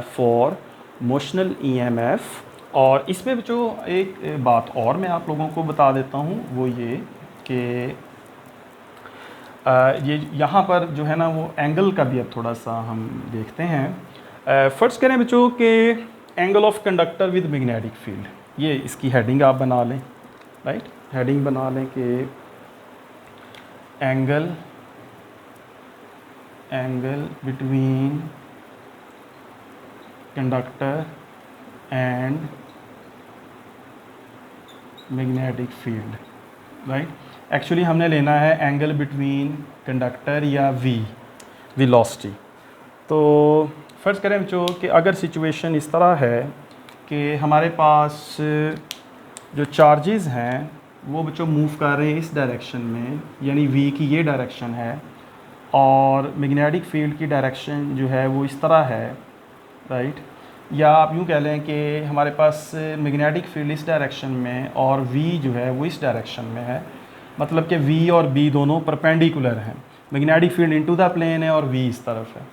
for motional EMF. और इसमें बच्चों एक बात और मैं आप लोगों को बता देता हूँ, वो ये कि ये यहाँ पर जो है ना वो एंगल का भी अब थोड़ा सा हम देखते हैं। फर्स्ट करें बच्चों कि angle of conductor with magnetic field, ये इसकी हेडिंग आप बना लें, राइट? हेडिंग बना लें कि angle between conductor and magnetic field, right? Actually हमने लेना है एंगल बिटवीन कंडक्टर या वेलोसिटी। तो फर्ज करें बच्चों कि अगर सिचुएशन इस तरह है कि हमारे पास जो चार्जेस हैं वो बच्चों मूव कर रहे हैं इस डायरेक्शन में, यानी v की ये डायरेक्शन है, और मैग्नेटिक फील्ड की डायरेक्शन जो है वो इस तरह है, राइट? या आप यूँ कह लें कि हमारे पास मैग्नेटिक फील्ड इस डायरेक्शन में और v जो है वो इस डायरेक्शन में है, मतलब कि v और b दोनों परपेंडिकुलर हैं। Magnetic field into the plane है और v इस तरफ है।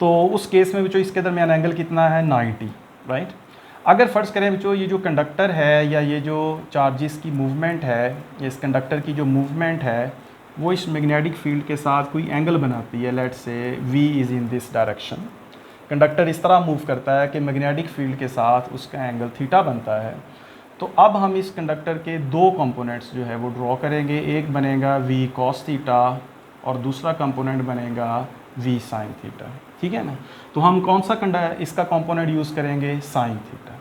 तो उस केस में बच्चों इसके दरमियान एंगल कितना है? 90, राइट? अगर फ़र्ज़ करें बच्चों ये जो कंडक्टर है या ये जो चार्जेस की मूवमेंट है, इस कंडक्टर की जो मूवमेंट है वो इस मैग्नेटिक फील्ड के साथ कोई एंगल बनाती है। Let's say v is in this direction, conductor इस तरह मूव करता है कि मैग्नेटिक फील्ड के साथ उसका एंगल थीटा बनता है। तो अब हम इस कंडक्टर के दो कंपोनेंट्स जो है वो ड्रॉ करेंगे, एक बनेगा v cos थीटा और दूसरा कंपोनेंट बनेगा v sin थीटा। ठीक है ना? तो हम कौन सा इसका कंपोनेंट यूज़ करेंगे? sin theta.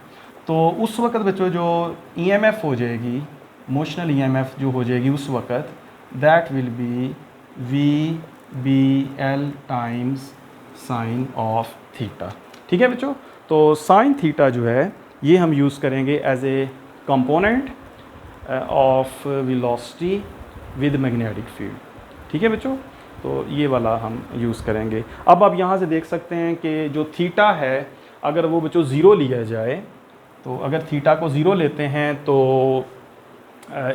तो उस वक़्त बच्चों जो ईएमएफ हो जाएगी, मोशनल ईएमएफ जो हो जाएगी उस वक़्त, that will be V B L times sine of theta. ठीक है बच्चों, तो साइन थीटा जो है ये हम यूज़ करेंगे as a component of velocity with magnetic field. ठीक है बच्चों, तो ये वाला हम यूज़ करेंगे। अब आप यहाँ से देख सकते हैं कि जो थीटा है अगर वो बच्चों ज़ीरो लिया जाए, तो अगर थीटा को ज़ीरो लेते हैं तो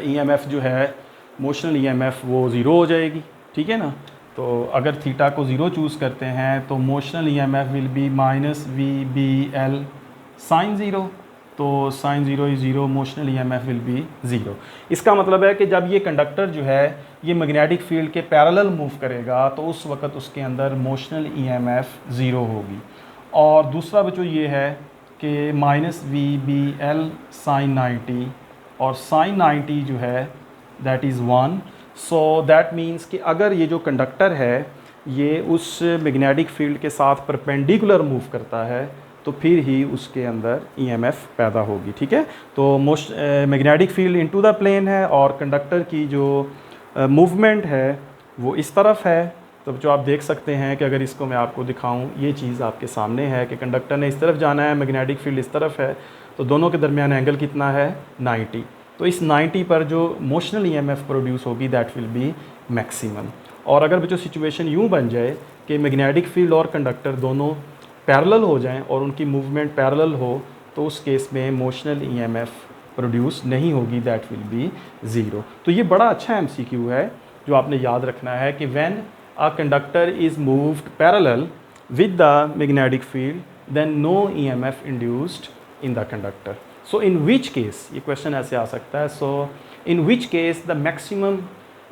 ईएमएफ जो है मोशनल ईएमएफ वो ज़ीरो हो जाएगी। ठीक है ना? तो अगर थीटा को ज़ीरो चूज़ करते हैं तो motional EMF will be minus V B L sine zero. तो sine 0 is 0, motional EMF will be 0। इसका मतलब है कि जब ये कंडक्टर जो है ये मैग्नेटिक फील्ड के पैरेलल मूव करेगा तो उस वक्त उसके अंदर मोशनल EMF 0 होगी। और दूसरा बच्चों ये है कि -VBL sin 90, और sin 90 जो है that is 1। So that means कि अगर ये जो कंडक्टर है ये उस मैग्नेटिक फील्ड के साथ परपेंडिकुलर मूव करता है तो फिर ही उसके अंदर EMF पैदा होगी। ठीक है, तो magnetic field into the plane है और कंडक्टर की जो मूवमेंट है वो इस तरफ है। तो जो आप देख सकते हैं कि अगर इसको मैं आपको दिखाऊं, ये चीज़ आपके सामने है कि कंडक्टर ने इस तरफ जाना है, मैग्नेटिक फील्ड इस तरफ है, तो दोनों के दरमियान एंगल कितना है 90। तो इस 90 पर जो मोशनल EMF प्रोड्यूस होगी दैट विल बी मैक्सिमम। और अगर बच्चों सिचुएशन यूँ बन जाए कि मैग्नेटिक फील्ड और कंडक्टर दोनों पैरेलल हो जाएं और उनकी मूवमेंट पैरेलल हो तो उस केस में मोशनल EMF प्रोड्यूस नहीं होगी, दैट विल बी 0। तो ये बड़ा अच्छा MCQ है जो आपने याद रखना है कि when a conductor is moved parallel with the magnetic field then no EMF induced in the conductor. So in which case, ये क्वेश्चन ऐसे आ सकता है, so in which case the maximum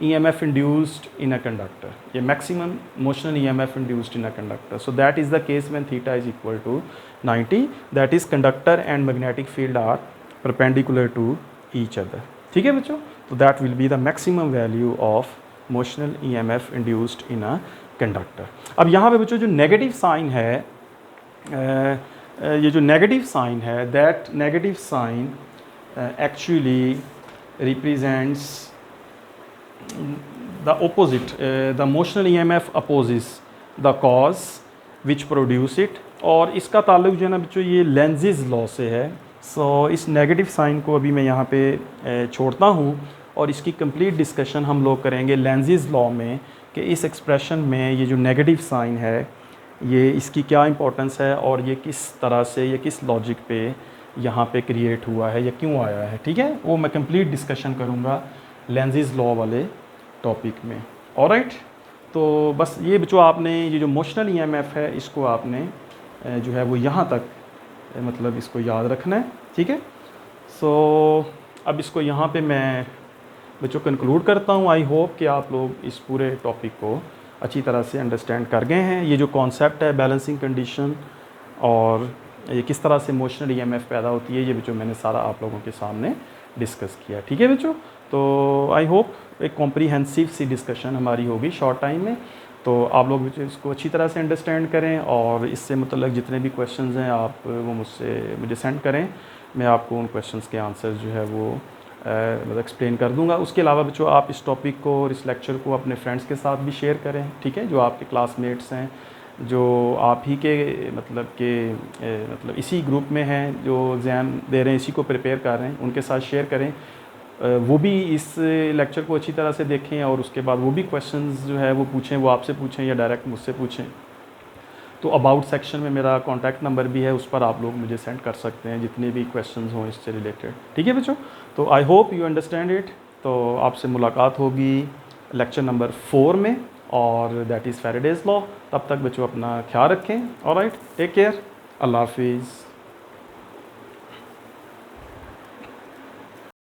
EMF induced in a conductor, ये maximum motional EMF induced in a conductor. So that is the case when theta is equal to 90, that is conductor and magnetic field are perpendicular to each other. ठीक है बच्चों, तो that will be the maximum value of motional EMF induced in a conductor. अब यहाँ पे बच्चों जो negative sign है, ये जो नेगेटिव साइन है, that negative sign actually represents the opposite, the motional EMF opposes the cause which produce it, और इसका ताल्लुक जो है ना बच्चों ये लेंज़ेज़ लॉ से है। सो इस नेगेटिव साइन को अभी मैं यहाँ पे छोड़ता हूँ और इसकी कंप्लीट डिस्कशन हम लोग करेंगे लेंज़ेज़ लॉ में कि इस एक्सप्रेशन में ये जो नेगेटिव साइन है ये इसकी क्या इंपॉर्टेंस है और ये किस तरह से, ये किस लॉजिक पे यहाँ पे क्रिएट हुआ है या क्यों आया है। ठीक है, वो मैं कंप्लीट डिस्कशन करूँगा लेंज़ेज़ लॉ वाले टॉपिक में। ऑलराइट, तो बस ये बच्चों आपने ये जो मोशनल EMF है इसको आपने जो है वो यहाँ तक मतलब इसको याद रखना है। ठीक है, सो अब इसको यहाँ पे मैं बच्चों कंक्लूड करता हूँ। आई होप कि आप लोग इस पूरे टॉपिक को अच्छी तरह से अंडरस्टैंड कर गए हैं। ये जो कॉन्सेप्ट है बैलेंसिंग कंडीशन और ये किस तरह से मोशनल EMF पैदा होती है, ये बच्चों मैंने सारा आप लोगों के सामने डिस्कस किया। ठीक है बच्चों, तो आई होप एक कॉम्प्रीहेंसिव सी डिस्कशन हमारी होगी शॉर्ट टाइम में। तो आप लोग इसको अच्छी तरह से अंडरस्टैंड करें और इससे मतलब जितने भी क्वेश्चंस हैं आप वो मुझे सेंड करें, मैं आपको उन क्वेश्चंस के आंसर जो है वो मतलब एक्सप्लेन कर दूंगा। उसके अलावा बच्चों आप इस टॉपिक को और इस लेक्चर को अपने फ्रेंड्स के साथ भी शेयर करें। ठीक है, जो आपके क्लासमेट्स हैं, जो आप ही के मतलब इसी ग्रुप में हैं, जो एग्ज़ाम दे रहे हैं, इसी को प्रिपेयर कर रहे हैं, उनके साथ शेयर करें। वो भी इस लेक्चर को अच्छी तरह से देखें और उसके बाद वो भी क्वेश्चंस जो है वो पूछें, वो आपसे पूछें या डायरेक्ट मुझसे पूछें। तो अबाउट सेक्शन में मेरा कॉन्टैक्ट नंबर भी है, उस पर आप लोग मुझे सेंड कर सकते हैं जितने भी क्वेश्चंस हों इससे रिलेटेड। ठीक है बच्चों, तो I hope you understand it. तो आपसे मुलाकात होगी लेक्चर नंबर 4 में और दैट इज़ फैराडेज़ लॉ। तब तक बच्चों अपना ख्याल रखें। ऑलराइट, टेक केयर, अल्लाह हाफिज़।